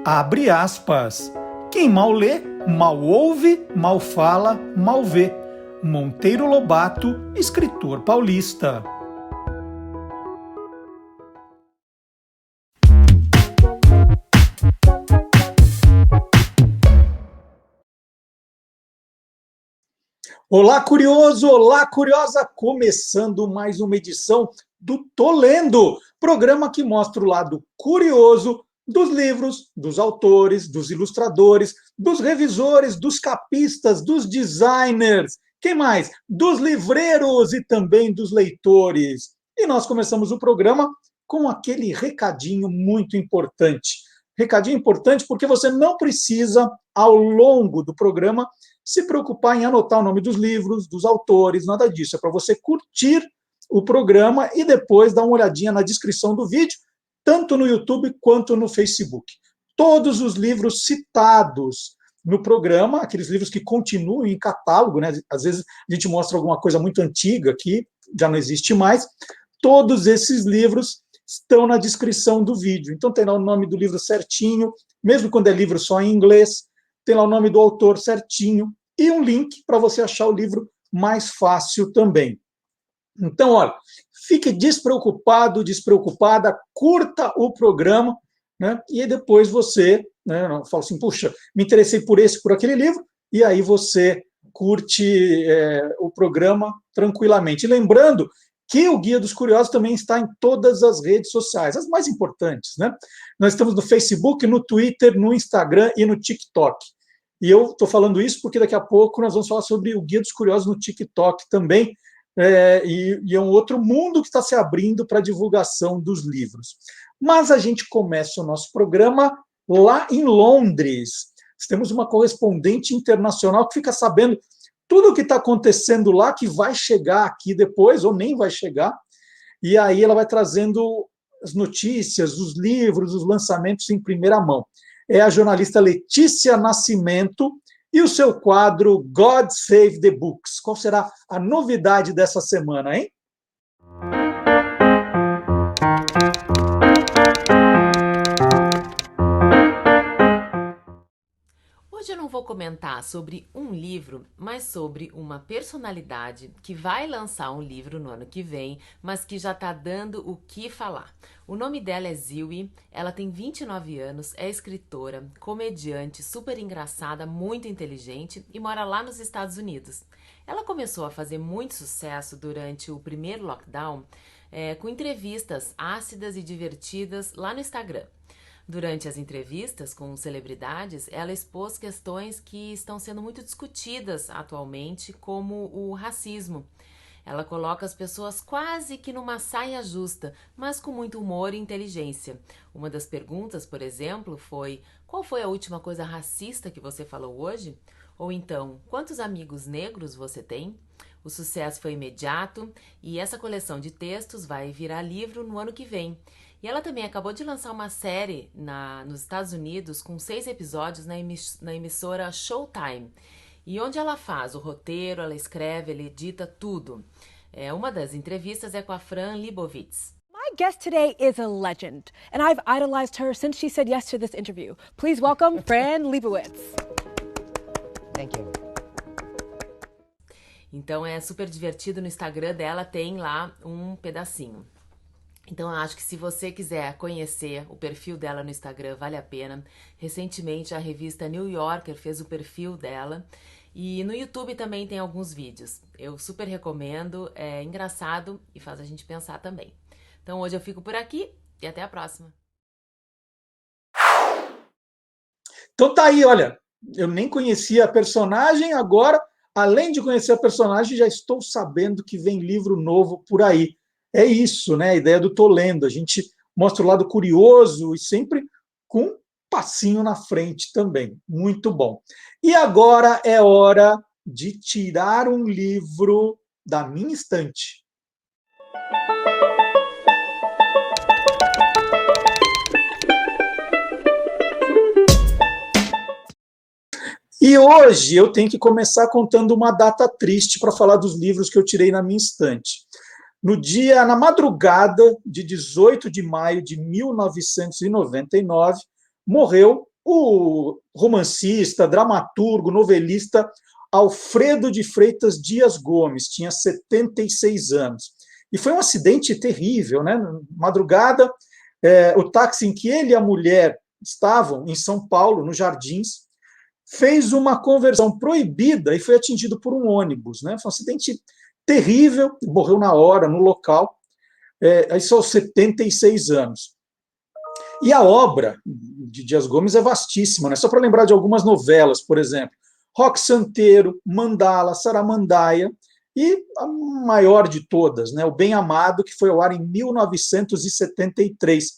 Abre aspas. Quem mal lê, mal ouve, mal fala, mal vê. Monteiro Lobato, escritor paulista. Olá, curioso! Olá, curiosa! Começando mais uma edição do Tô Lendo, programa que mostra o lado curioso dos livros, dos autores, dos ilustradores, dos revisores, dos capistas, dos designers, quem mais? Dos livreiros e também dos leitores. E nós começamos o programa com aquele recadinho muito importante. Recadinho importante porque você não precisa, ao longo do programa, se preocupar em anotar o nome dos livros, dos autores, nada disso. É para você curtir o programa e depois dar uma olhadinha na descrição do vídeo, tanto no YouTube quanto no Facebook. Todos os livros citados no programa, aqueles livros que continuam em catálogo, né? Às vezes a gente mostra alguma coisa muito antiga que já não existe mais, todos esses livros estão na descrição do vídeo. Então tem lá o nome do livro certinho, mesmo quando é livro só em inglês, tem lá o nome do autor certinho e um link para você achar o livro mais fácil também. Então, olha, fique despreocupado, despreocupada, curta o programa, né? E depois você, né, fala assim, puxa, me interessei por esse, por aquele livro, e aí você curte o programa tranquilamente. E lembrando que o Guia dos Curiosos também está em todas as redes sociais, as mais importantes, né? Nós estamos no Facebook, no Twitter, no Instagram e no TikTok. E eu estou falando isso porque daqui a pouco nós vamos falar sobre o Guia dos Curiosos no TikTok também, e é um outro mundo que está se abrindo para a divulgação dos livros. Mas a gente começa o nosso programa lá em Londres. Temos uma correspondente internacional que fica sabendo tudo o que está acontecendo lá, que vai chegar aqui depois, ou nem vai chegar, e aí ela vai trazendo as notícias, os livros, os lançamentos em primeira mão. É a jornalista Letícia Nascimento e o seu quadro God Save the Books. Qual será a novidade dessa semana, hein? Hoje eu não vou comentar sobre um livro, mas sobre uma personalidade que vai lançar um livro no ano que vem, mas que já está dando o que falar. O nome dela é Ziwi, ela tem 29 anos, é escritora, comediante, super engraçada, muito inteligente e mora lá nos Estados Unidos. Ela começou a fazer muito sucesso durante o primeiro lockdown, com entrevistas ácidas e divertidas lá no Instagram. Durante as entrevistas com celebridades, ela expôs questões que estão sendo muito discutidas atualmente, como o racismo. Ela coloca as pessoas quase que numa saia justa, mas com muito humor e inteligência. Uma das perguntas, por exemplo, foi: qual foi a última coisa racista que você falou hoje? Ou então, quantos amigos negros você tem? O sucesso foi imediato e essa coleção de textos vai virar livro no ano que vem. E ela também acabou de lançar uma série nos Estados Unidos com 6 episódios na emissora Showtime. E onde ela faz o roteiro, ela escreve, ela edita tudo. Uma das entrevistas é com a Fran Lebowitz. My guest today is a legend, and I've idolized her since she said yes to this interview. Please welcome Fran Lebowitz. Thank you. Então é super divertido, no Instagram dela tem lá um pedacinho. Então, eu acho que se você quiser conhecer o perfil dela no Instagram, vale a pena. Recentemente, a revista New Yorker fez o perfil dela. E no YouTube também tem alguns vídeos. Eu super recomendo, é engraçado e faz a gente pensar também. Então, hoje eu fico por aqui e até a próxima. Então tá aí, olha, eu nem conhecia a personagem, agora, além de conhecer a personagem, já estou sabendo que vem livro novo por aí. É isso, né? A ideia do Tô Lendo. A gente mostra o lado curioso e sempre com um passinho na frente também. Muito bom. E agora é hora de tirar um livro da minha estante. E hoje eu tenho que começar contando uma data triste para falar dos livros que eu tirei na minha estante. Na madrugada de 18 de maio de 1999, morreu o romancista, dramaturgo, novelista Alfredo de Freitas Dias Gomes, tinha 76 anos. E foi um acidente terrível, né? Madrugada, o táxi em que ele e a mulher estavam, em São Paulo, nos Jardins, fez uma conversão proibida e foi atingido por um ônibus, né? Foi um acidente terrível, morreu na hora, no local, isso aos 76 anos. E a obra de Dias Gomes é vastíssima, né? Só para lembrar de algumas novelas, por exemplo, Roque Santeiro, Mandala, Saramandaia, e a maior de todas, né? O Bem Amado, que foi ao ar em 1973.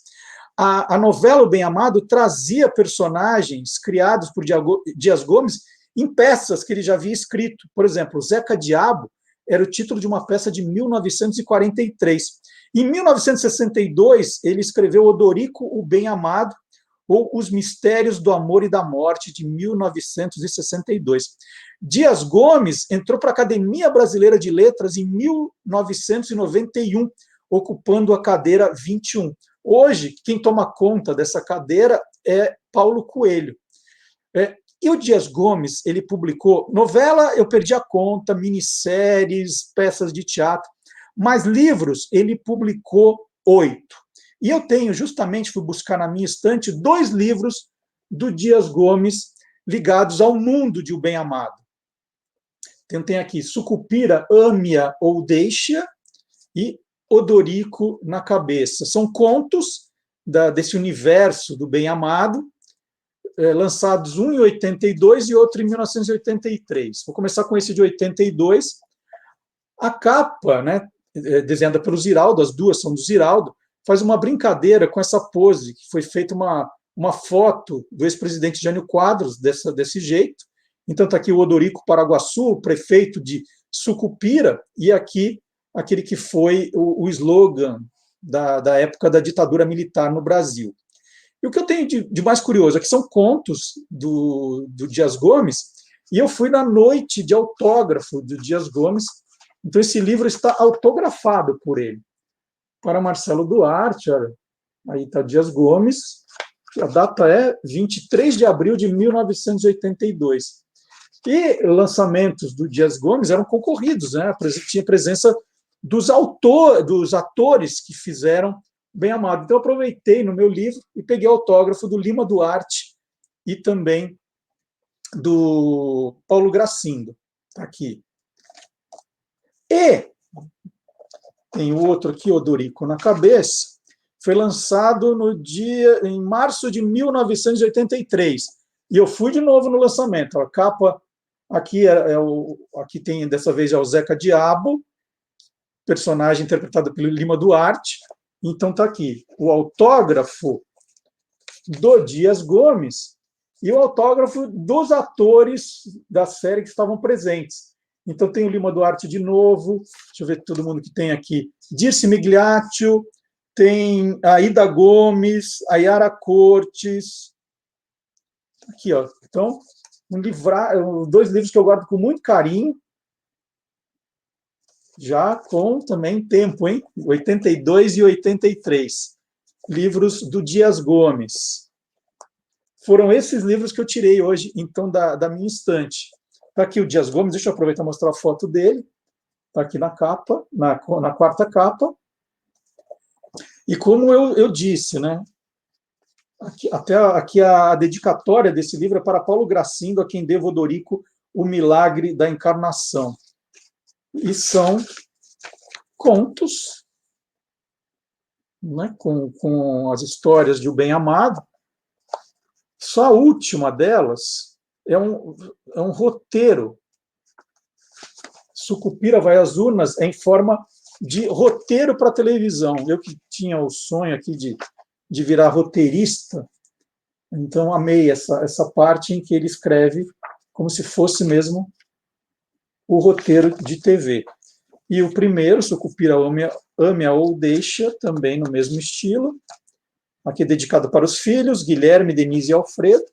A novela O Bem Amado trazia personagens criados por Dias Gomes em peças que ele já havia escrito. Por exemplo, Zeca Diabo era o título de uma peça de 1943. Em 1962, ele escreveu Odorico, o Bem Amado, ou Os Mistérios do Amor e da Morte, de 1962. Dias Gomes entrou para a Academia Brasileira de Letras em 1991, ocupando a cadeira 21. Hoje, quem toma conta dessa cadeira é Paulo Coelho. E o Dias Gomes, ele publicou novela, eu perdi a conta, minisséries, peças de teatro, mas livros ele publicou 8. E eu tenho, justamente, fui buscar na minha estante 2 livros do Dias Gomes ligados ao mundo de O Bem Amado. Então, tem aqui Sucupira, Ame-a ou Deixe-a e Odorico na Cabeça. São contos desse universo do Bem Amado, lançados um em 82 e outro em 1983. Vou começar com esse de 82. A capa, né, desenhada pelo Ziraldo, as duas são do Ziraldo, faz uma brincadeira com essa pose, que foi feita uma foto do ex-presidente Jânio Quadros desse jeito. Então está aqui o Odorico Paraguaçu, o prefeito de Sucupira, e aqui aquele que foi o slogan da época da ditadura militar no Brasil. E o que eu tenho de mais curioso é que são contos do Dias Gomes, e eu fui na noite de autógrafo do Dias Gomes, então esse livro está autografado por ele. Para Marcelo Duarte, olha, aí está Dias Gomes, a data é 23 de abril de 1982. E lançamentos do Dias Gomes eram concorridos, né? Tinha presença dos atores que fizeram Bem Amado. Então, eu aproveitei no meu livro e peguei o autógrafo do Lima Duarte e também do Paulo Gracindo. Está aqui. E tem o outro aqui, Odorico na Cabeça, foi lançado em março de 1983. E eu fui de novo no lançamento. A capa aqui aqui tem, dessa vez, o Zeca Diabo, personagem interpretado pelo Lima Duarte. Então está aqui o autógrafo do Dias Gomes e o autógrafo dos atores da série que estavam presentes. Então tem o Lima Duarte de novo, deixa eu ver todo mundo que tem aqui, Dirce Migliaccio, tem a Ida Gomes, a Yara Cortes. Aqui, ó. Então, 2 livros que eu guardo com muito carinho, já com também tempo, hein? 82 e 83. Livros do Dias Gomes. Foram esses livros que eu tirei hoje, então, da minha estante. Está aqui o Dias Gomes, deixa eu aproveitar e mostrar a foto dele. Está aqui na capa, na 4ª capa. E como eu disse, né? Aqui a dedicatória desse livro é para Paulo Gracindo, a quem devo Odorico, O Milagre da Encarnação. E são contos, né, com as histórias de O Bem Amado. Só a última delas é um roteiro. Sucupira vai às urnas em forma de roteiro para televisão. Eu que tinha o sonho aqui de virar roteirista, então amei essa parte em que ele escreve como se fosse mesmo o roteiro de TV. E o primeiro, Sucupira, Ame-a ou Deixe-a, também no mesmo estilo. Aqui dedicado para os filhos, Guilherme, Denise e Alfredo,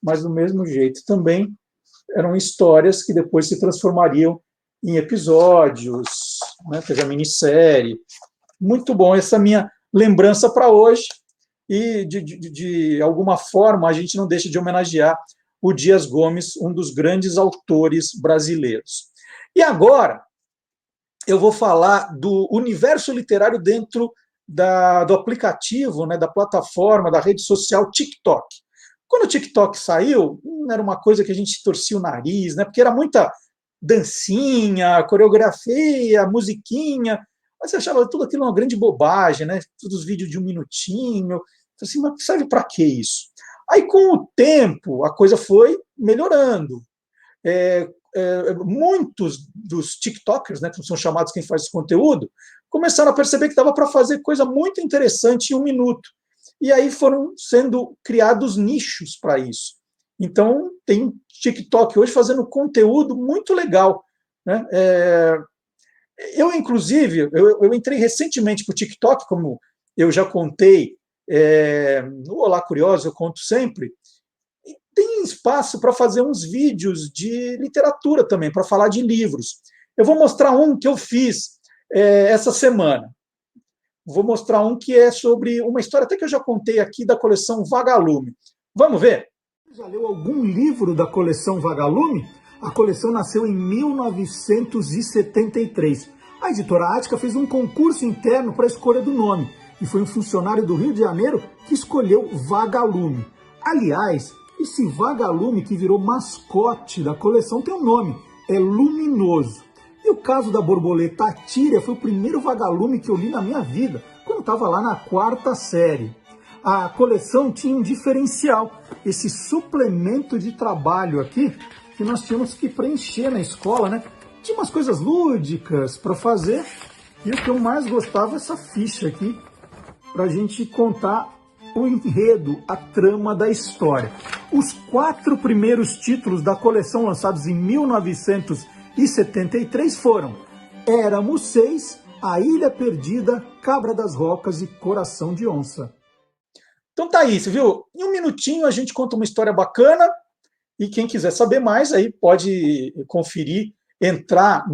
mas do mesmo jeito também eram histórias que depois se transformariam em episódios, né? Teve a minissérie. Muito bom essa minha lembrança para hoje. e, de alguma forma, a gente não deixa de homenagear o Dias Gomes, um dos grandes autores brasileiros. E agora, eu vou falar do universo literário dentro do aplicativo, né, da plataforma, da rede social TikTok. Quando o TikTok saiu, era uma coisa que a gente torcia o nariz, né, porque era muita dancinha, coreografia, musiquinha, mas você achava tudo aquilo uma grande bobagem, né? Todos os vídeos de 1 minutinho. Assim, mas serve para que isso? Aí, com o tempo, a coisa foi melhorando. Muitos dos TikTokers, né, que são chamados quem faz esse conteúdo, começaram a perceber que dava para fazer coisa muito interessante em 1 minuto. E aí foram sendo criados nichos para isso. Então, tem TikTok hoje fazendo conteúdo muito legal, né? Eu, inclusive, eu entrei recentemente para o TikTok, como eu já contei, no Olá Curioso, eu conto sempre, e tem espaço para fazer uns vídeos de literatura também, para falar de livros. Eu vou mostrar um que eu fiz essa semana. Vou mostrar um que é sobre uma história até que eu já contei aqui da coleção Vagalume. Vamos ver? Já leu algum livro da coleção Vagalume? A coleção nasceu em 1973. A editora Ática fez um concurso interno para a escolha do nome, e foi um funcionário do Rio de Janeiro que escolheu Vagalume. Aliás, esse Vagalume que virou mascote da coleção tem um nome, é Luminoso. E o caso da borboleta Tíria foi o primeiro Vagalume que eu li na minha vida, quando estava lá na 4ª série. A coleção tinha um diferencial, esse suplemento de trabalho aqui, que nós tínhamos que preencher na escola, né? Tinha umas coisas lúdicas para fazer, e o que eu mais gostava é essa ficha aqui, para a gente contar o enredo, a trama da história. Os 4 primeiros títulos da coleção lançados em 1973 foram Éramos 6, A Ilha Perdida, Cabra das Rocas e Coração de Onça. Então tá isso, viu? Em 1 minutinho a gente conta uma história bacana, e quem quiser saber mais aí pode conferir, entrar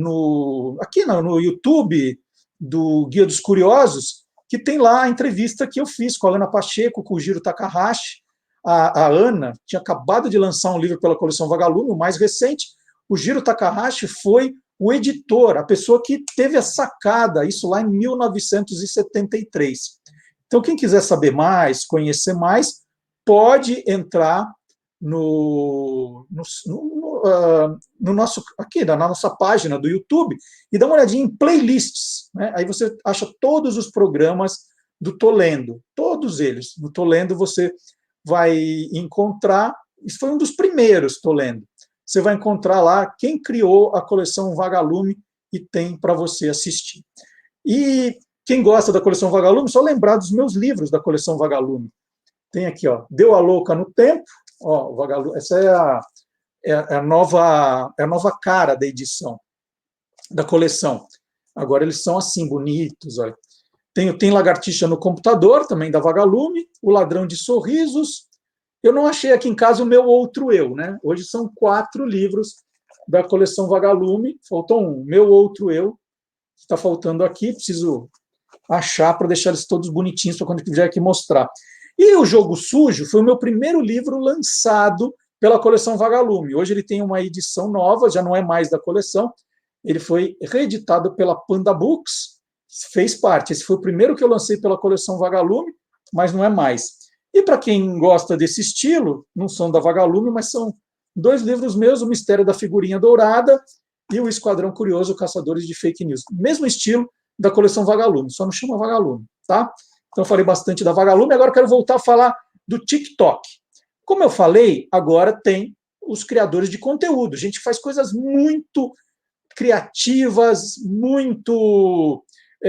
aqui no YouTube do Guia dos Curiosos, que tem lá a entrevista que eu fiz com a Ana Pacheco, com o Jiro Takahashi. A Ana tinha acabado de lançar um livro pela coleção Vagalume, o mais recente. O Jiro Takahashi foi o editor, a pessoa que teve a sacada, isso lá em 1973. Então, quem quiser saber mais, conhecer mais, pode entrar no nosso, aqui, na nossa página do YouTube, e dá uma olhadinha em playlists, né? Aí você acha todos os programas do Tolendo, todos eles. No Tolendo você vai encontrar, isso foi um dos primeiros Tolendo, você vai encontrar lá quem criou a coleção Vagalume e tem para você assistir. E quem gosta da coleção Vagalume, só lembrar dos meus livros da coleção Vagalume. Tem aqui, ó, Deu a Louca no Tempo, ó, Vagalume, essa é a nova cara da edição, da coleção. Agora eles são assim, bonitos, olha. Tem Lagartixa no Computador, também da Vagalume, O Ladrão de Sorrisos. Eu não achei aqui em casa o Meu Outro Eu, né? Hoje são 4 livros da coleção Vagalume, faltou um, Meu Outro Eu, está faltando aqui, preciso achar para deixar eles todos bonitinhos para quando eu vier aqui mostrar. E O Jogo Sujo foi o meu primeiro livro lançado pela coleção Vagalume. Hoje ele tem uma edição nova, já não é mais da coleção, ele foi reeditado pela Panda Books, fez parte. Esse foi o primeiro que eu lancei pela coleção Vagalume, mas não é mais. E para quem gosta desse estilo, não são da Vagalume, mas são 2 livros meus, O Mistério da Figurinha Dourada e O Esquadrão Curioso, Caçadores de Fake News. Mesmo estilo da coleção Vagalume, só não chama Vagalume, tá? Então eu falei bastante da Vagalume, agora eu quero voltar a falar do TikTok. Como eu falei, agora tem os criadores de conteúdo. A gente faz coisas muito criativas, muito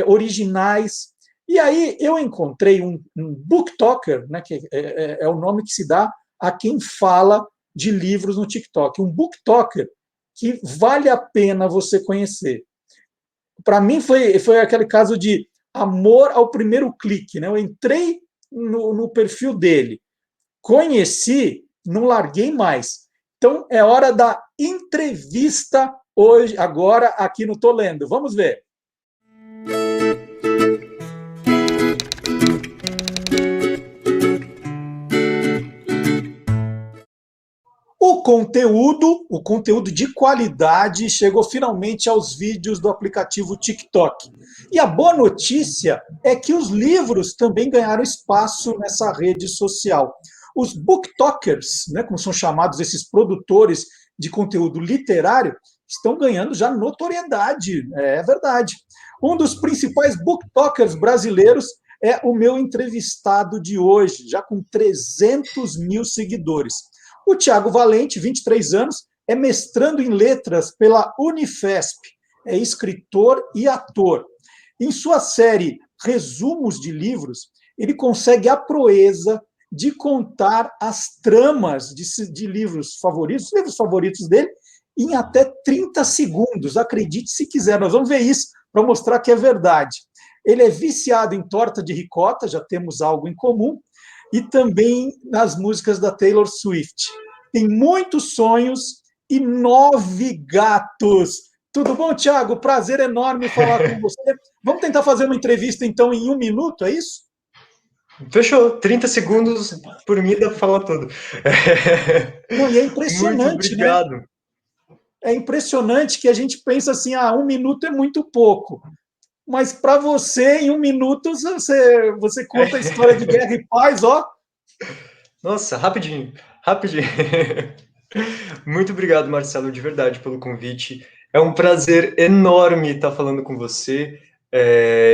originais. E aí eu encontrei um booktalker, né, que é o nome que se dá a quem fala de livros no TikTok. Um booktalker que vale a pena você conhecer. Para mim foi aquele caso de amor ao primeiro clique, né? Eu entrei no perfil dele, conheci, não larguei mais. Então, é hora da entrevista hoje, agora, aqui no Tolendo. Vamos ver. o conteúdo de qualidade chegou finalmente aos vídeos do aplicativo TikTok. E a boa notícia é que os livros também ganharam espaço nessa rede social. Os booktokers, né, como são chamados esses produtores de conteúdo literário, estão ganhando já notoriedade, é verdade. Um dos principais booktokers brasileiros é o meu entrevistado de hoje, já com 300 mil seguidores. O Tiago Valente, 23 anos, é mestrando em letras pela Unifesp, é escritor e ator. Em sua série Resumos de Livros, ele consegue a proeza de contar as tramas de livros favoritos, os livros favoritos dele, em até 30 segundos. Acredite se quiser, nós vamos ver isso para mostrar que é verdade. Ele é viciado em torta de ricota, já temos algo em comum, e também nas músicas da Taylor Swift. Tem muitos sonhos e 9 gatos. Tudo bom, Tiago? Prazer enorme falar com você. Vamos tentar fazer uma entrevista, então, em 1 minuto, é isso? Fechou. 30 segundos por mim dá para falar tudo. Não, e é impressionante, muito obrigado. né? É impressionante que a gente pensa assim, 1 minuto é muito pouco. Mas para você, em 1 minuto, você conta a história de Guerra e Paz, ó. Nossa, rapidinho. Muito obrigado, Marcelo, de verdade, pelo convite. É um prazer enorme estar falando com você.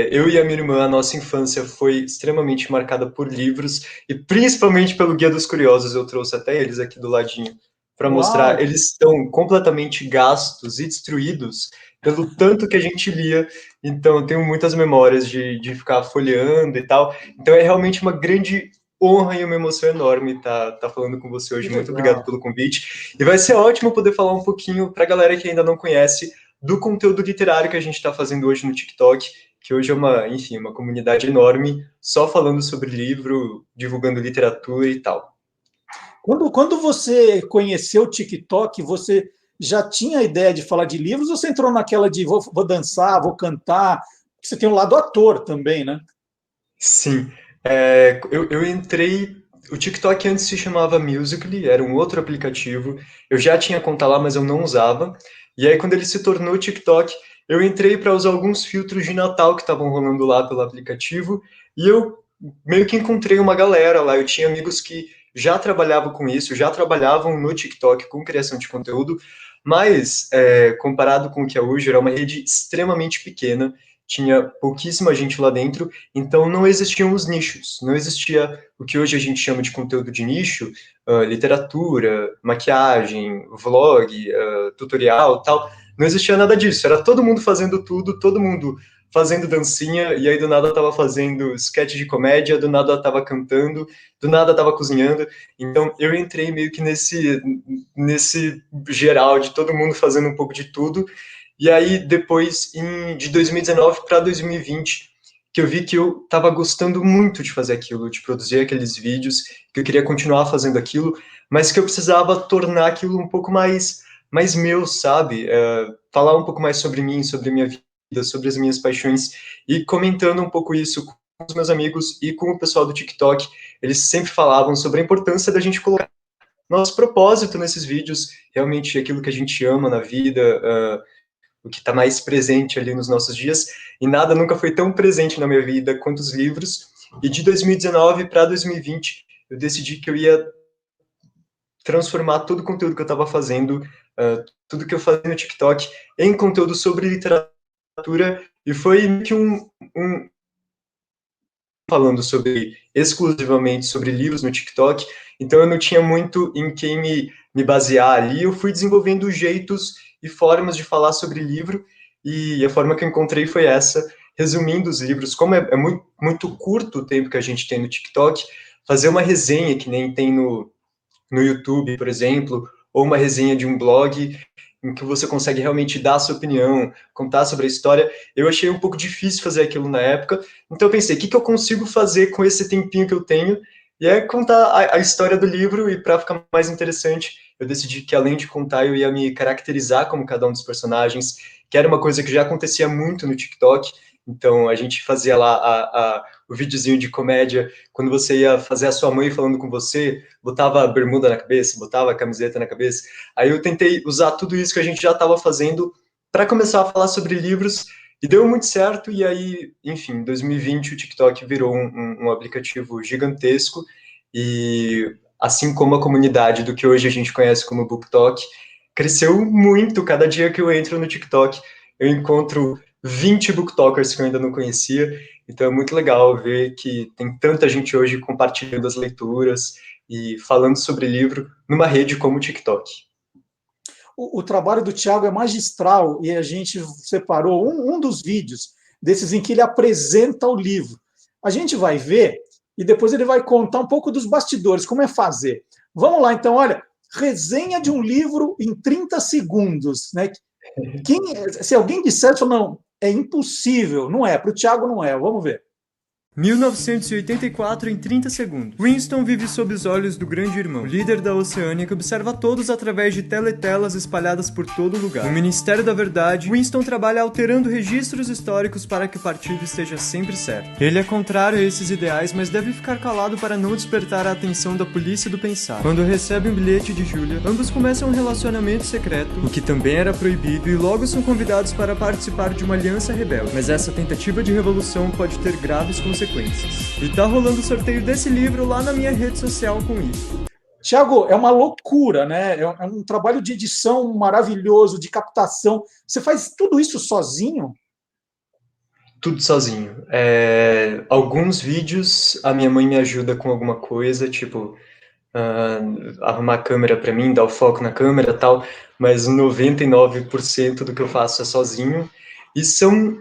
Eu e a minha irmã, a nossa infância foi extremamente marcada por livros, e principalmente pelo Guia dos Curiosos. Eu trouxe até eles aqui do ladinho para mostrar. Eles estão completamente gastos e destruídos pelo tanto que a gente lia. Então, eu tenho muitas memórias de ficar folheando e tal. Então, é realmente uma grande honra e uma emoção enorme estar falando com você hoje. Muito obrigado pelo convite. E vai ser ótimo poder falar um pouquinho para a galera que ainda não conhece do conteúdo literário que a gente está fazendo hoje no TikTok, que hoje é uma comunidade enorme, só falando sobre livro, divulgando literatura e tal. Quando você conheceu o TikTok, você já tinha a ideia de falar de livros ou você entrou naquela de vou dançar, vou cantar? Você tem um lado ator também, né? Sim. Eu entrei... O TikTok antes se chamava Musical.ly, era um outro aplicativo. Eu já tinha conta lá, mas eu não usava. E aí, quando ele se tornou TikTok, eu entrei para usar alguns filtros de Natal que estavam rolando lá pelo aplicativo, e eu meio que encontrei uma galera lá. Eu tinha amigos que já trabalhavam com isso, já trabalhavam no TikTok com criação de conteúdo, mas comparado com o que é hoje, era uma rede extremamente pequena, tinha pouquíssima gente lá dentro, então não existiam os nichos, não existia o que hoje a gente chama de conteúdo de nicho, literatura, maquiagem, vlog, tutorial, tal. Não existia nada disso, era todo mundo fazendo tudo, todo mundo fazendo dancinha, e aí do nada tava fazendo sketch de comédia, do nada tava cantando, do nada tava cozinhando. Então eu entrei meio que nesse geral de todo mundo fazendo um pouco de tudo. E aí depois, de 2019 para 2020, que eu vi que eu estava gostando muito de fazer aquilo, de produzir aqueles vídeos, que eu queria continuar fazendo aquilo, mas que eu precisava tornar aquilo um pouco mais meu, sabe? Falar um pouco mais sobre mim, sobre a minha vida, sobre as minhas paixões, e comentando um pouco isso com os meus amigos e com o pessoal do TikTok. Eles sempre falavam sobre a importância da gente colocar nosso propósito nesses vídeos, realmente aquilo que a gente ama na vida, o que está mais presente ali nos nossos dias, e nada nunca foi tão presente na minha vida quanto os livros. E de 2019 para 2020, eu decidi que eu ia transformar todo o conteúdo que eu estava fazendo, tudo que eu fazia no TikTok, em conteúdo sobre literatura, e foi que falando exclusivamente sobre livros no TikTok, então eu não tinha muito em quem me basear ali. Eu fui desenvolvendo jeitos e formas de falar sobre livro, e a forma que eu encontrei foi essa, resumindo os livros. Como é muito, muito curto o tempo que a gente tem no TikTok, fazer uma resenha que nem tem no YouTube, por exemplo, ou uma resenha de um blog, em que você consegue realmente dar a sua opinião, contar sobre a história. Eu achei um pouco difícil fazer aquilo na época, então eu pensei, o que eu consigo fazer com esse tempinho que eu tenho? E é contar a história do livro, e para ficar mais interessante, eu decidi que além de contar, eu ia me caracterizar como cada um dos personagens, que era uma coisa que já acontecia muito no TikTok. Então a gente fazia lá o videozinho de comédia, quando você ia fazer a sua mãe falando com você, botava a bermuda na cabeça, botava a camiseta na cabeça. Aí eu tentei usar tudo isso que a gente já estava fazendo para começar a falar sobre livros, e deu muito certo, e aí, enfim, em 2020 o TikTok virou um aplicativo gigantesco, e assim como a comunidade do que hoje a gente conhece como BookTok, cresceu muito. Cada dia que eu entro no TikTok, eu encontro 20 BookTokers que eu ainda não conhecia, então é muito legal ver que tem tanta gente hoje compartilhando as leituras e falando sobre livro numa rede como o TikTok. O trabalho do Thiago é magistral e a gente separou um dos vídeos desses em que ele apresenta o livro. A gente vai ver e depois ele vai contar um pouco dos bastidores, como é fazer. Vamos lá, então, olha, resenha de um livro em 30 segundos. Né? Se alguém disser, não, é impossível, não é, para o Thiago não é, vamos ver. 1984 em 30 segundos. Winston vive sob os olhos do Grande Irmão, líder da Oceânia que observa todos através de teletelas espalhadas por todo lugar. No Ministério da Verdade, Winston trabalha alterando registros históricos para que o partido esteja sempre certo. Ele é contrário a esses ideais, mas deve ficar calado para não despertar a atenção da polícia do pensar. Quando recebe um bilhete de Julia, ambos começam um relacionamento secreto, o que também era proibido, e logo são convidados para participar de uma aliança rebelde. Mas essa tentativa de revolução pode ter graves consequências. E tá rolando o sorteio desse livro lá na minha rede social com isso. Thiago, é uma loucura, né? É um trabalho de edição maravilhoso, de captação. Você faz tudo isso sozinho? Tudo sozinho. Alguns vídeos a minha mãe me ajuda com alguma coisa, tipo arrumar a câmera para mim, dar o foco na câmera e tal, mas 99% do que eu faço é sozinho. E são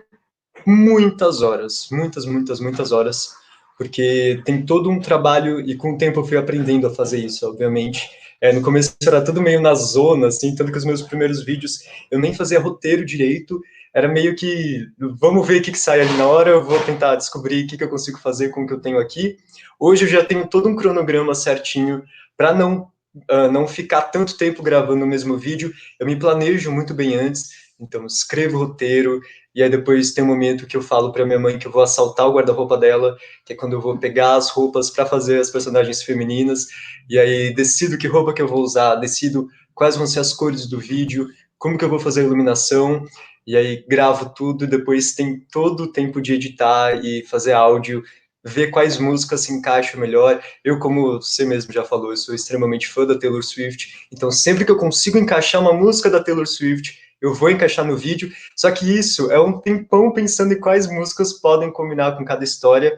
muitas horas, muitas horas, porque tem todo um trabalho, e com o tempo eu fui aprendendo a fazer isso, obviamente. No começo era tudo meio na zona, assim, tanto que os meus primeiros vídeos eu nem fazia roteiro direito, era meio que, vamos ver o que sai ali na hora, eu vou tentar descobrir o que eu consigo fazer com o que eu tenho aqui. Hoje eu já tenho todo um cronograma certinho para não ficar tanto tempo gravando o mesmo vídeo, eu me planejo muito bem antes, então escrevo o roteiro, e aí depois tem um momento que eu falo para minha mãe que eu vou assaltar o guarda-roupa dela, que é quando eu vou pegar as roupas para fazer as personagens femininas, e aí decido que roupa que eu vou usar, decido quais vão ser as cores do vídeo, como que eu vou fazer a iluminação, e aí gravo tudo, e depois tem todo o tempo de editar e fazer áudio, ver quais músicas se encaixam melhor. Eu, como você mesmo já falou, eu sou extremamente fã da Taylor Swift, então sempre que eu consigo encaixar uma música da Taylor Swift, eu vou encaixar no vídeo, só que isso é um tempão pensando em quais músicas podem combinar com cada história,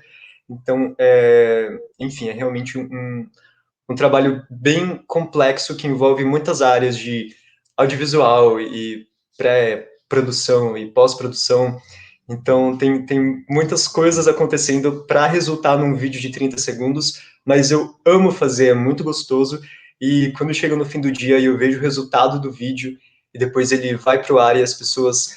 então, enfim, é realmente um trabalho bem complexo que envolve muitas áreas de audiovisual e pré-produção e pós-produção, então tem muitas coisas acontecendo para resultar num vídeo de 30 segundos, mas eu amo fazer, é muito gostoso, e quando chega no fim do dia e eu vejo o resultado do vídeo, e depois ele vai para o ar e as pessoas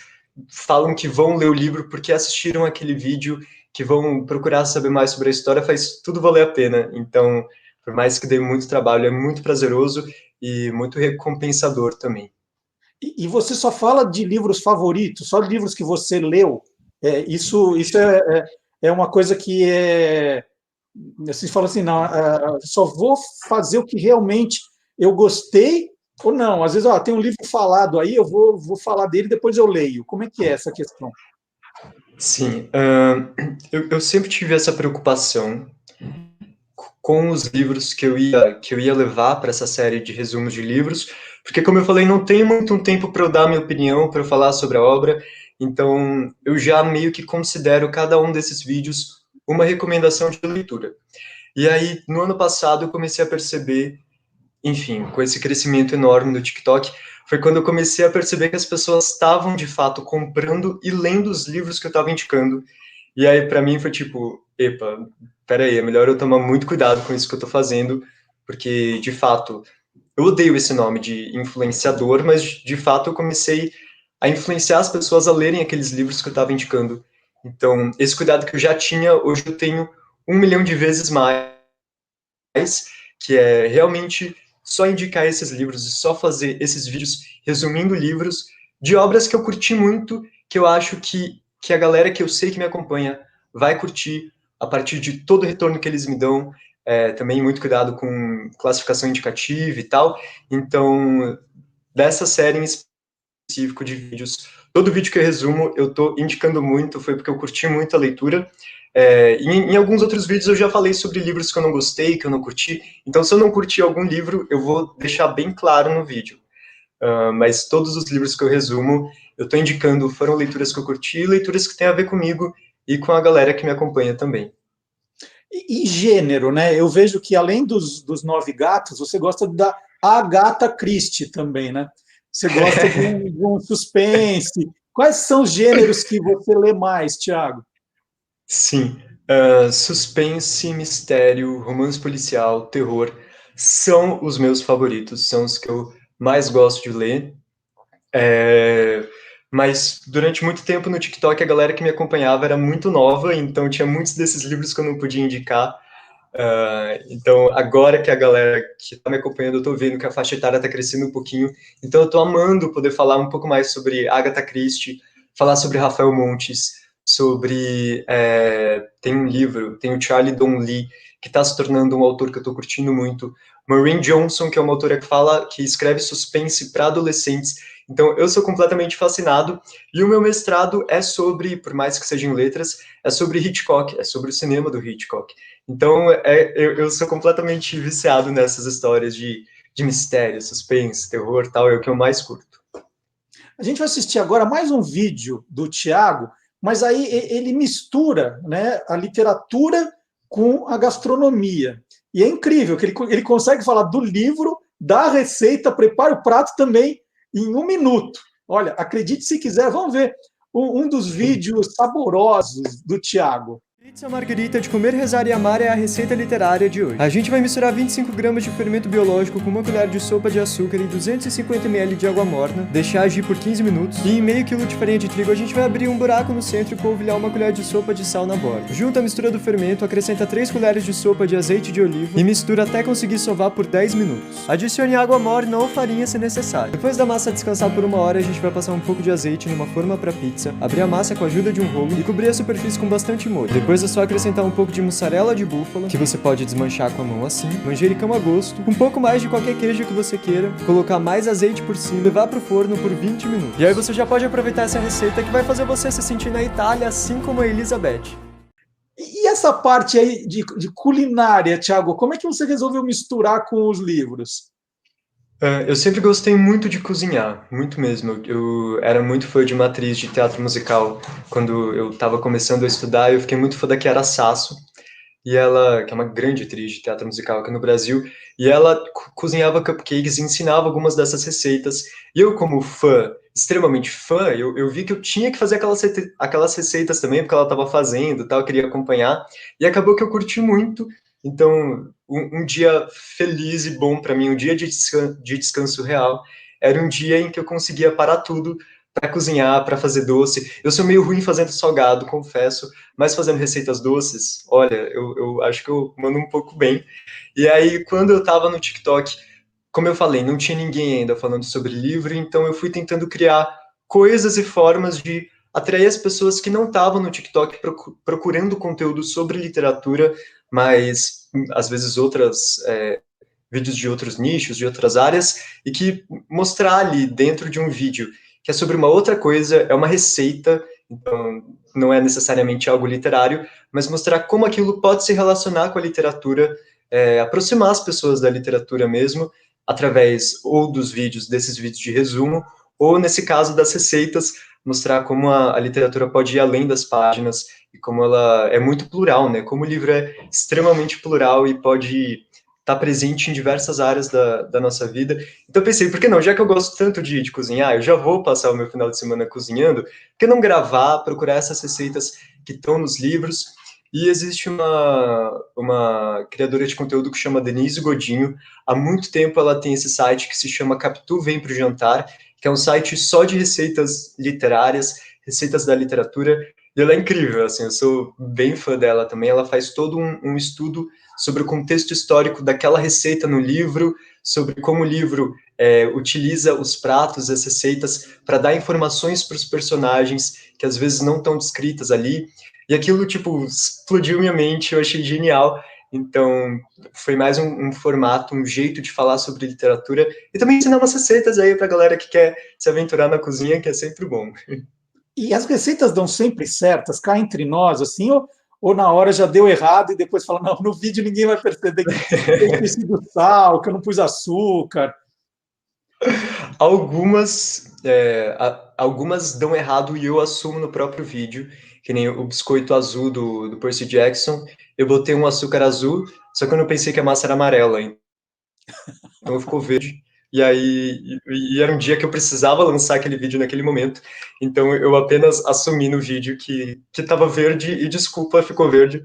falam que vão ler o livro porque assistiram aquele vídeo, que vão procurar saber mais sobre a história, faz tudo valer a pena. Então, por mais que dê muito trabalho, é muito prazeroso e muito recompensador também. E você só fala de livros favoritos, só de livros que você leu. Isso é uma coisa que você fala assim, não, só vou fazer o que realmente eu gostei ou não. Às vezes, tem um livro falado aí, eu vou falar dele, depois eu leio. Como é que é essa questão? Sim, eu sempre tive essa preocupação com os livros que eu ia levar para essa série de resumos de livros, porque, como eu falei, não tem muito um tempo para eu dar minha opinião, para eu falar sobre a obra, então eu já meio que considero cada um desses vídeos uma recomendação de leitura. E aí, no ano passado, eu comecei a perceber, enfim, com esse crescimento enorme no TikTok, foi quando eu comecei a perceber que as pessoas estavam, de fato, comprando e lendo os livros que eu estava indicando. E aí, para mim, foi tipo, epa, peraí, é melhor eu tomar muito cuidado com isso que eu tô fazendo, porque, de fato, eu odeio esse nome de influenciador, mas, de fato, eu comecei a influenciar as pessoas a lerem aqueles livros que eu estava indicando. Então, esse cuidado que eu já tinha, hoje eu tenho 1 milhão de vezes mais, que é realmente só indicar esses livros e só fazer esses vídeos resumindo livros de obras que eu curti muito, que eu acho que a galera que eu sei que me acompanha vai curtir, a partir de todo o retorno que eles me dão, também muito cuidado com classificação indicativa e tal. Então, dessa série em específico de vídeos, todo vídeo que eu resumo, eu estou indicando muito, foi porque eu curti muito a leitura. Em alguns outros vídeos eu já falei sobre livros que eu não gostei, que eu não curti. Então, se eu não curti algum livro, eu vou deixar bem claro no vídeo. Mas todos os livros que eu resumo, eu estou indicando, foram leituras que eu curti, leituras que têm a ver comigo e com a galera que me acompanha também. E gênero, né? Eu vejo que além dos Nove Gatos, você gosta da Agatha Christie também, né? Você gosta de um suspense. Quais são os gêneros que você lê mais, Thiago? Sim, suspense, mistério, romance policial, terror, são os meus favoritos, são os que eu mais gosto de ler. Mas durante muito tempo no TikTok a galera que me acompanhava era muito nova, então tinha muitos desses livros que eu não podia indicar. Então agora que a galera que está me acompanhando, eu estou vendo que a faixa etária está crescendo um pouquinho, então eu estou amando poder falar um pouco mais sobre Agatha Christie, falar sobre Rafael Montes, tem um livro, tem o Charlie Donnelly, que está se tornando um autor que eu estou curtindo muito, Maureen Johnson, que é uma autora que escreve suspense para adolescentes. Então, eu sou completamente fascinado, e o meu mestrado é sobre, por mais que seja em letras, é sobre Hitchcock, é sobre o cinema do Hitchcock. Então, eu sou completamente viciado nessas histórias de mistério, suspense, terror, tal, é o que eu mais curto. A gente vai assistir agora mais um vídeo do Thiago, mas aí ele mistura, né, a literatura com a gastronomia. E é incrível que ele consegue falar do livro, da receita, prepara o prato também em 1 minuto. Olha, acredite se quiser, vamos ver um dos vídeos saborosos do Thiago. Pizza margarita de comer, rezar e amar é a receita literária de hoje. A gente vai misturar 25 gramas de fermento biológico com 1 colher de sopa de açúcar e 250 ml de água morna, deixar agir por 15 minutos, e em meio quilo de farinha de trigo a gente vai abrir um buraco no centro e polvilhar 1 colher de sopa de sal na borda. Junta a mistura do fermento, acrescenta 3 colheres de sopa de azeite de oliva e mistura até conseguir sovar por 10 minutos. Adicione água morna ou farinha se necessário. Depois da massa descansar por 1 hora, a gente vai passar um pouco de azeite numa forma para pizza, abrir a massa com a ajuda de um rolo e cobrir a superfície com bastante molho. Depois é só acrescentar um pouco de mussarela de búfala, que você pode desmanchar com a mão assim, manjericão a gosto, um pouco mais de qualquer queijo que você queira, colocar mais azeite por cima, levar pro forno por 20 minutos. E aí você já pode aproveitar essa receita que vai fazer você se sentir na Itália, assim como a Elizabeth. E essa parte aí de culinária, Thiago, como é que você resolveu misturar com os livros? Eu sempre gostei muito de cozinhar, muito mesmo. Eu era muito fã de uma atriz de teatro musical. Quando eu estava começando a estudar, eu fiquei muito fã da Chiara Sasso, e ela, que é uma grande atriz de teatro musical aqui no Brasil, e ela cozinhava cupcakes e ensinava algumas dessas receitas. E eu, como fã, extremamente fã, eu vi que eu tinha que fazer aquelas receitas também, porque ela estava fazendo, tal, eu queria acompanhar, e acabou que eu curti muito. Então, um dia feliz e bom para mim, um dia de descanso real, era um dia em que eu conseguia parar tudo para cozinhar, para fazer doce. Eu sou meio ruim fazendo salgado, confesso, mas fazendo receitas doces, olha, eu acho que eu mando um pouco bem. E aí, quando eu estava no TikTok, como eu falei, não tinha ninguém ainda falando sobre livro, então eu fui tentando criar coisas e formas de atrair as pessoas que não estavam no TikTok procurando conteúdo sobre literatura, mas às vezes vídeos de outros nichos, de outras áreas, e que mostrar ali dentro de um vídeo que é sobre uma outra coisa, é uma receita, então não é necessariamente algo literário, mas mostrar como aquilo pode se relacionar com a literatura, aproximar as pessoas da literatura mesmo, através ou dos vídeos, desses vídeos de resumo, ou nesse caso das receitas, mostrar como a literatura pode ir além das páginas, e como ela é muito plural, né? Como o livro é extremamente plural e pode estar presente em diversas áreas da nossa vida. Então eu pensei, por que não? Já que eu gosto tanto de cozinhar, eu já vou passar o meu final de semana cozinhando, por que não gravar, procurar essas receitas que estão nos livros? E existe uma criadora de conteúdo que chama Denise Godinho. Há muito tempo ela tem esse site que se chama Capitu Vem Pro Jantar, que é um site só de receitas literárias, receitas da literatura, e ela é incrível, assim, eu sou bem fã dela também. Ela faz todo um estudo sobre o contexto histórico daquela receita no livro, sobre como o livro utiliza os pratos, as receitas, para dar informações para os personagens que às vezes não estão descritas ali. E aquilo, tipo, explodiu minha mente, eu achei genial. Então, foi mais um formato, um jeito de falar sobre literatura e também ensinar umas receitas aí pra galera que quer se aventurar na cozinha, que é sempre bom. E as receitas dão sempre certas, cá entre nós, assim, ou na hora já deu errado e depois fala, não, no vídeo ninguém vai perceber que eu esqueci do sal, que eu não pus açúcar. Algumas dão errado e eu assumo no próprio vídeo, que nem o biscoito azul do Percy Jackson. Eu botei um açúcar azul, só que eu não pensei que a massa era amarela, então ficou verde. E aí, era um dia que eu precisava lançar aquele vídeo naquele momento, então eu apenas assumi no vídeo que estava verde e desculpa, ficou verde.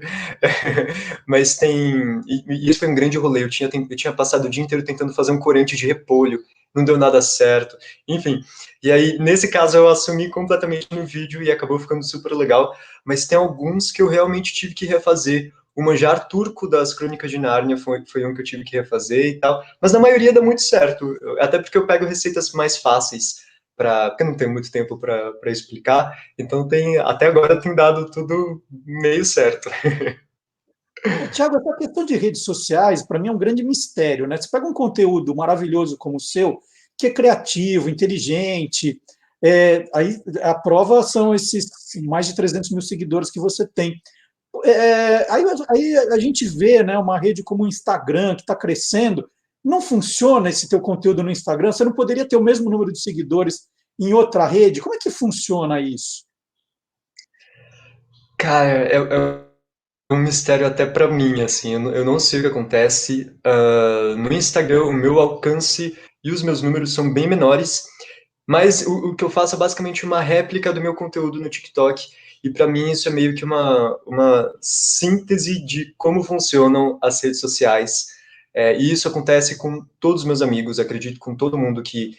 Mas e isso foi um grande rolê. Eu tinha passado o dia inteiro tentando fazer um corante de repolho, não deu nada certo, enfim. E aí, nesse caso, eu assumi completamente no vídeo e acabou ficando super legal. Mas tem alguns que eu realmente tive que refazer. O manjar turco das Crônicas de Nárnia foi um que eu tive que refazer e tal. Mas na maioria dá muito certo, até porque eu pego receitas mais fáceis, porque eu não tenho muito tempo para explicar. Então, até agora tem dado tudo meio certo. Tiago, essa questão de redes sociais, para mim, é um grande mistério, né? Você pega um conteúdo maravilhoso como o seu, que é criativo, inteligente, aí a prova são esses mais de 300 mil seguidores que você tem. Aí a gente vê, né, uma rede como o Instagram, que está crescendo, não funciona esse teu conteúdo no Instagram? Você não poderia ter o mesmo número de seguidores em outra rede? Como é que funciona isso? Cara, um mistério até para mim, assim, eu não sei o que acontece. No Instagram, o meu alcance e os meus números são bem menores, mas o que eu faço é basicamente uma réplica do meu conteúdo no TikTok, e para mim isso é meio que uma síntese de como funcionam as redes sociais. E isso acontece com todos os meus amigos, acredito com todo mundo que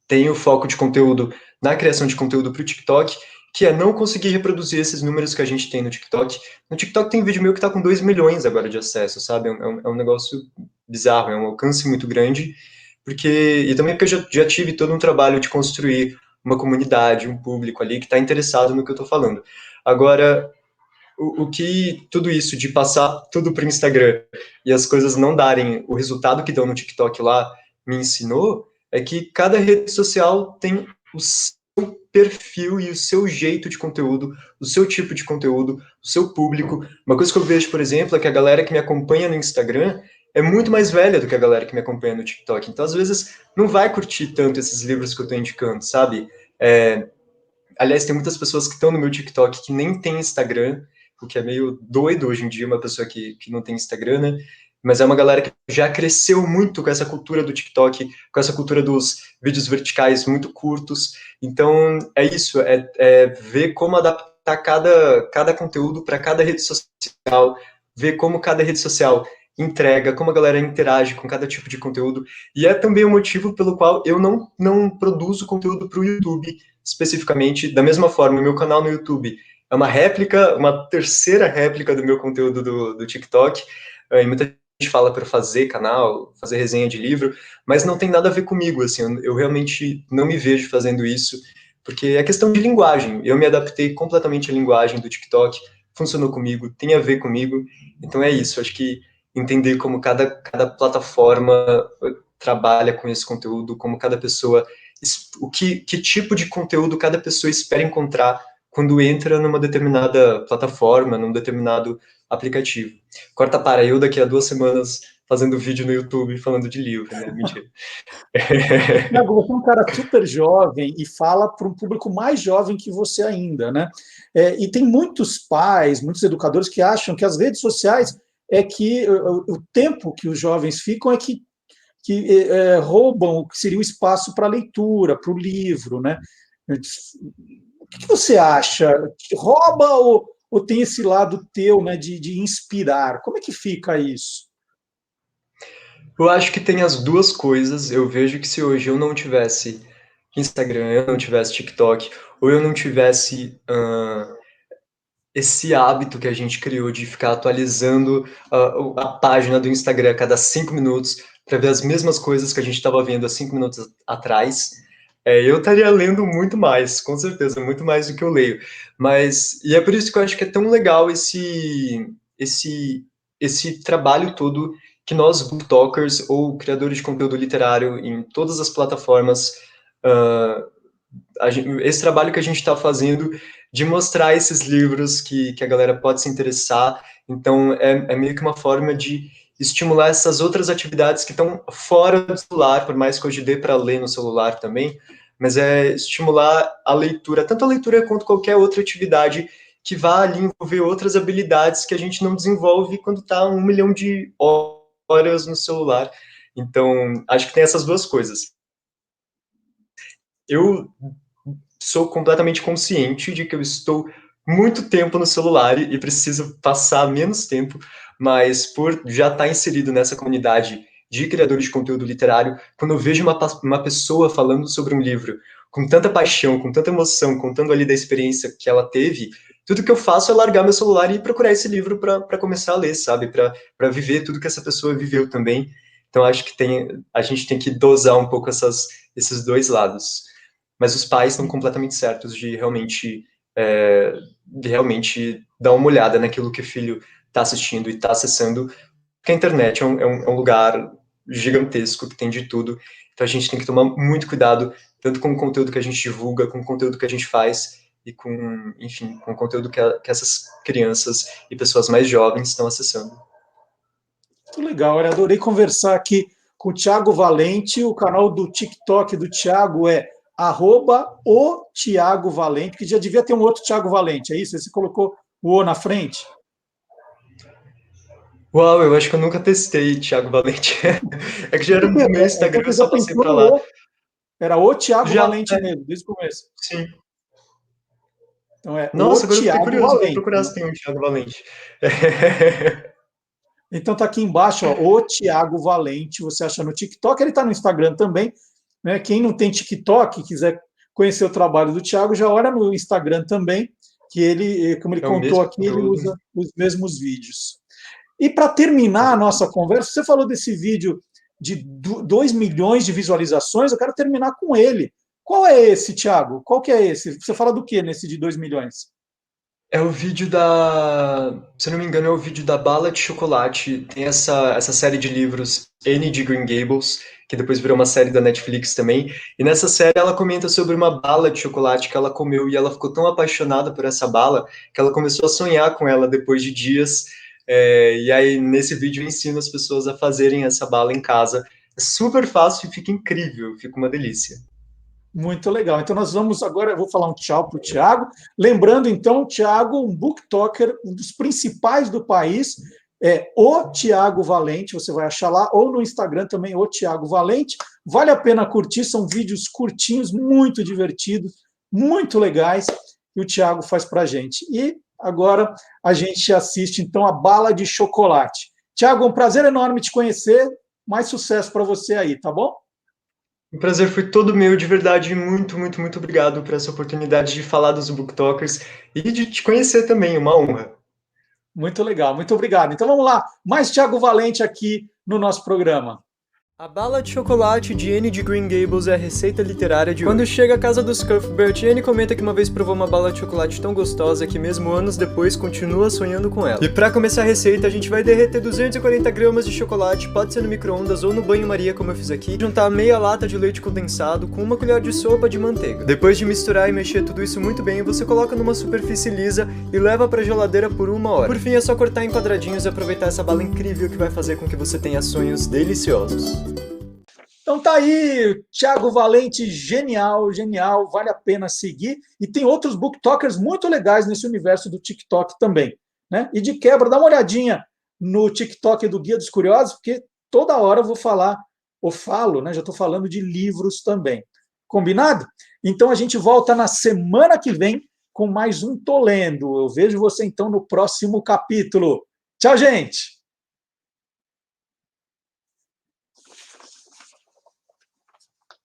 tem o foco de conteúdo na criação de conteúdo para o TikTok, que é não conseguir reproduzir esses números que a gente tem no TikTok. No TikTok tem vídeo meu que está com 2 milhões agora de acesso, sabe? É um negócio bizarro, é um alcance muito grande, e também porque eu já tive todo um trabalho de construir uma comunidade, um público ali que está interessado no que eu estou falando. Agora, o que tudo isso de passar tudo para o Instagram e as coisas não darem o resultado que dão no TikTok lá me ensinou é que cada rede social tem o seu perfil e o seu jeito de conteúdo, o seu tipo de conteúdo, o seu público. Uma coisa que eu vejo, por exemplo, é que a galera que me acompanha no Instagram é muito mais velha do que a galera que me acompanha no TikTok. Então, às vezes, não vai curtir tanto esses livros que eu estou indicando, sabe? Aliás, tem muitas pessoas que estão no meu TikTok que nem tem Instagram, o que é meio doido hoje em dia, uma pessoa que não tem Instagram, né? Mas é uma galera que já cresceu muito com essa cultura do TikTok, com essa cultura dos vídeos verticais muito curtos. Então, é isso, é ver como adaptar cada conteúdo para cada rede social, ver como cada rede social entrega, como a galera interage com cada tipo de conteúdo. E é também o motivo pelo qual eu não produzo conteúdo para o YouTube, especificamente, da mesma forma, o meu canal no YouTube é uma réplica, uma terceira réplica do meu conteúdo do TikTok, e muita gente fala para fazer canal, fazer resenha de livro, mas não tem nada a ver comigo, assim, eu realmente não me vejo fazendo isso, porque é questão de linguagem, eu me adaptei completamente à linguagem do TikTok, funcionou comigo, tem a ver comigo, então é isso, acho que entender como cada plataforma trabalha com esse conteúdo, como cada pessoa, que tipo de conteúdo cada pessoa espera encontrar quando entra numa determinada plataforma, num determinado aplicativo. Corta para eu daqui a 2 semanas fazendo vídeo no YouTube falando de livro, né? Mentira. Tiago, você é um cara super jovem e fala para um público mais jovem que você ainda, né? E tem muitos pais, muitos educadores que acham que as redes sociais é que o tempo que os jovens ficam é que roubam o que seria o espaço para a leitura, para o livro, né? O que você acha? Rouba ou tem esse lado teu, né, de inspirar? Como é que fica isso? Eu acho que tem as duas coisas. Eu vejo que se hoje eu não tivesse Instagram, eu não tivesse TikTok, ou eu não tivesse esse hábito que a gente criou de ficar atualizando a página do Instagram a cada 5 minutos para ver as mesmas coisas que a gente estava vendo há 5 minutos atrás, Eu estaria lendo muito mais, com certeza, muito mais do que eu leio. E é por isso que eu acho que é tão legal esse trabalho todo que nós, booktokers ou criadores de conteúdo literário em todas as plataformas, uh, esse trabalho que a gente está fazendo de mostrar esses livros que a galera pode se interessar. Então, é meio que uma forma de estimular essas outras atividades que estão fora do celular, por mais que hoje dê para ler no celular também, mas é estimular a leitura, tanto a leitura quanto qualquer outra atividade que vá ali envolver outras habilidades que a gente não desenvolve quando está 1 milhão de horas no celular. Então, acho que tem essas duas coisas. Eu sou completamente consciente de que eu estou muito tempo no celular e preciso passar menos tempo, mas por já estar inserido nessa comunidade de criadores de conteúdo literário, quando eu vejo uma pessoa falando sobre um livro com tanta paixão, com tanta emoção, contando ali da experiência que ela teve, tudo que eu faço é largar meu celular e procurar esse livro para começar a ler, sabe? Para viver tudo que essa pessoa viveu também. Então, acho que a gente tem que dosar um pouco esses dois lados. Mas os pais estão completamente certos de realmente dar uma olhada naquilo que o filho está assistindo e está acessando, porque a internet é um lugar gigantesco que tem de tudo. Então a gente tem que tomar muito cuidado, tanto com o conteúdo que a gente divulga, com o conteúdo que a gente faz e enfim, com o conteúdo que essas crianças e pessoas mais jovens estão acessando. Muito legal, eu adorei conversar aqui com o Thiago Valente. O canal do TikTok do Thiago é @o Thiago Valente, que já devia ter um outro Thiago Valente, é isso? Você colocou o O na frente? Uau, eu acho que eu nunca testei Thiago Valente. É que já era no meu Instagram, eu Você já só passei pensou para no lá. O? Era o Thiago Já, Valente mesmo, desde o começo. sim. Então é o Nossa, agora eu fiquei Thiago curioso, vou Valente. procurar se tem um Thiago Valente. Então tá aqui embaixo, ó, o Thiago Valente, você acha no TikTok, ele está no Instagram também, né? Quem não tem TikTok, quiser conhecer o trabalho do Thiago, já olha no Instagram também, que ele, como ele É o contou mesmo aqui, ele conteúdo. usa os mesmos vídeos. E para terminar a nossa conversa, você falou desse vídeo de 2 milhões de visualizações, eu quero terminar com ele. Qual é esse, Thiago? Qual que é esse? Você fala do que nesse de 2 milhões? É o vídeo se eu não me engano, é o vídeo da Bala de Chocolate. Tem essa série de livros, Anne de Green Gables, que depois virou uma série da Netflix também. E nessa série ela comenta sobre uma bala de chocolate que ela comeu e ela ficou tão apaixonada por essa bala que ela começou a sonhar com ela depois de dias. E aí, nesse vídeo, eu ensino as pessoas a fazerem essa bala em casa. É super fácil e fica incrível, fica uma delícia. Muito legal. Então, nós vamos agora, eu vou falar um tchau para o Thiago. Lembrando, então, o Thiago, um booktalker, um dos principais do país, é o Thiago Valente, você vai achar lá, ou no Instagram também, o Thiago Valente. Vale a pena curtir, são vídeos curtinhos, muito divertidos, muito legais, que o Thiago faz para a gente. E agora a gente assiste, então, a Bala de Chocolate. Thiago, um prazer enorme te conhecer, mais sucesso para você aí, tá bom? O prazer foi todo meu, de verdade. Muito, muito, muito obrigado por essa oportunidade de falar dos BookTokers e de te conhecer também, uma honra. Muito legal, muito obrigado. Então vamos lá, mais Thiago Valente aqui no nosso programa. A bala de chocolate de Anne de Green Gables é a receita literária de Quando chega à casa dos Cuthbert, Anne comenta que uma vez provou uma bala de chocolate tão gostosa que mesmo anos depois continua sonhando com ela. E pra começar a receita, a gente vai derreter 240 gramas de chocolate, pode ser no micro-ondas ou no banho-maria como eu fiz aqui, juntar meia lata de leite condensado com uma colher de sopa de manteiga. Depois de misturar e mexer tudo isso muito bem, você coloca numa superfície lisa e leva pra geladeira por 1 hora. Por fim, é só cortar em quadradinhos e aproveitar essa bala incrível que vai fazer com que você tenha sonhos deliciosos. Então tá aí, Thiago Valente, genial, genial, vale a pena seguir. E tem outros booktokers muito legais nesse universo do TikTok também, né? E de quebra, dá uma olhadinha no TikTok do Guia dos Curiosos, porque toda hora eu vou falar, ou falo, né? Já estou falando de livros também. Combinado? Então a gente volta na semana que vem com mais um Tô Lendo. Eu vejo você então no próximo capítulo. Tchau, gente!